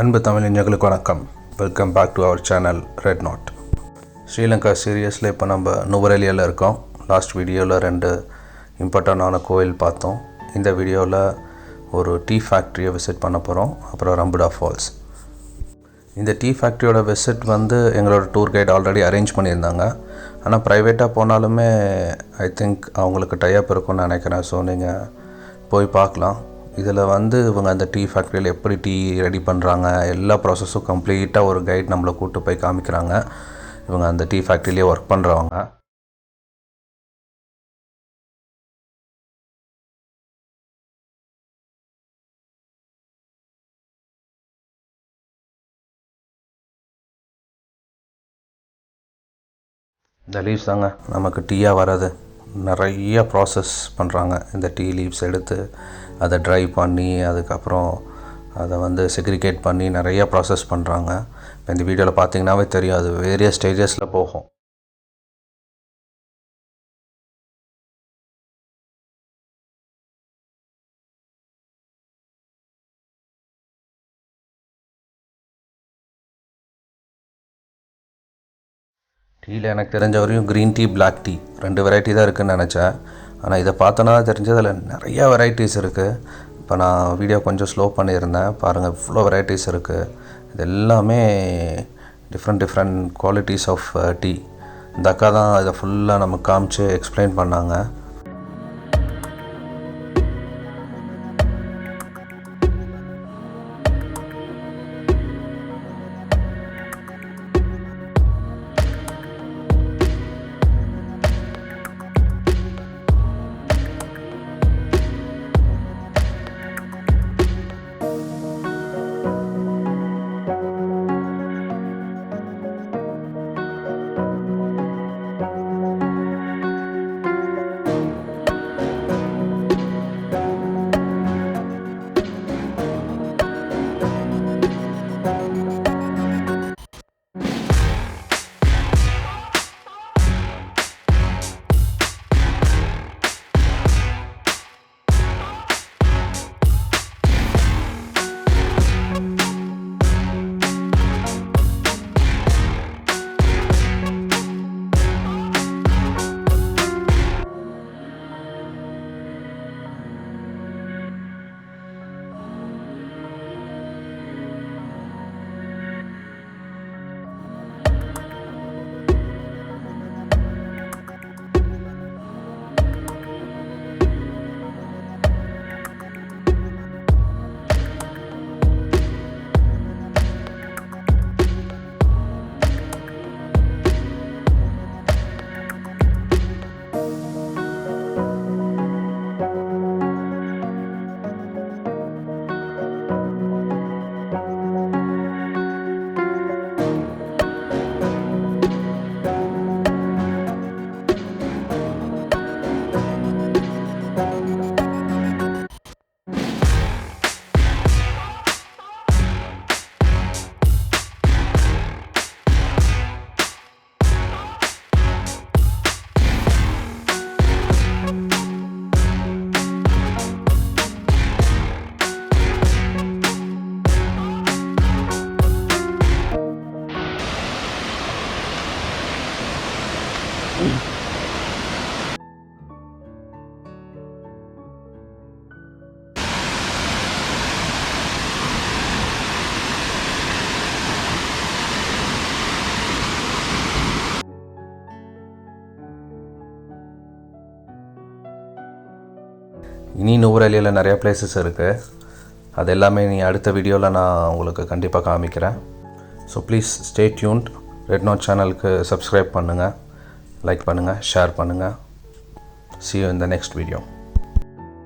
அன்பு தமிழர்களுக்கு வணக்கம். Welcome back to our channel red knot. Sri Lanka சீரியஸில் இப்போ நம்ம நுவர எலியாவில் இருக்கோம். லாஸ்ட் வீடியோவில் 2 இம்பார்ட்டண்டான கோயில் பார்த்தோம். இந்த வீடியோவில் ஒரு டீ ஃபேக்ட்ரியை விசிட் பண்ண போகிறோம். அப்புறம் ரம்புடா ஃபால்ஸ். இந்த டீ ஃபேக்ட்ரியோட விசிட் எங்களோட டூர் கைட் ஆல்ரெடி அரேஞ்ச் பண்ணியிருந்தாங்க. ஆனால் ப்ரைவேட்டாக போனாலுமே ஐ திங்க் அவங்களுக்கு டைப் இருக்கும்னு நினைக்கிறேன். ஸோ நீங்கள் போய் பார்க்கலாம். இதில் இவங்க அந்த டீ ஃபேக்ட்ரியில் எப்படி டீ ரெடி பண்ணுறாங்க, எல்லா ப்ராசஸும் கம்ப்ளீட்டாக ஒரு கைட் நம்மளை கூப்பிட்டு போய் காமிக்கிறாங்க. இவங்க அந்த டீ ஃபேக்ட்ரியிலே ஒர்க் பண்ணுறவங்க. இந்த லீவ்ஸ் தாங்க நமக்கு டீயாக வராது. நிறைய ப்ராசஸ் பண்ணுறாங்க. இந்த டீ லீவ்ஸ் எடுத்து அதை ட்ரை பண்ணி அதுக்கப்புறம் அதை செக்ரிகேட் பண்ணி நிறைய ப்ராசஸ் பண்ணுறாங்க. இப்போ இந்த வீடியோவில் பார்த்தீங்கன்னாவே தெரியும், அது வேரியஸ் ஸ்டேஜஸில் போகும். டீயில் எனக்கு தெரிஞ்ச வரையும் green tea, black tea 2 variety தான் இருக்குதுன்னு நினச்சேன். ஆனால் இதை பார்த்தோன்னா தெரிஞ்சது அதில் நிறையா வெரைட்டிஸ் இருக்குது. இப்போ நான் வீடியோ கொஞ்சம் ஸ்லோ பண்ணியிருந்தேன். பாருங்கள், இவ்வளோ வெரைட்டிஸ் இருக்குது. இது எல்லாமே டிஃப்ரெண்ட் குவாலிட்டிஸ் ஆஃப் டீ. இந்த அக்கா தான் இதை ஃபுல்லாக நமக்கு காமிச்சு எக்ஸ்பிளைன் பண்ணாங்க. இனி நுவர எலியாவில் நிறையா பிளேசஸ் இருக்குது. அது எல்லாமே நீ அடுத்த வீடியோவில் நான் உங்களுக்கு கண்டிப்பாக காமிக்கிறேன். So please stay tuned. Red not சேனலுக்கு சப்ஸ்கிரைப் பண்ணுங்கள், லைக் பண்ணுங்கள், ஷேர் பண்ணுங்கள். See you in the next video.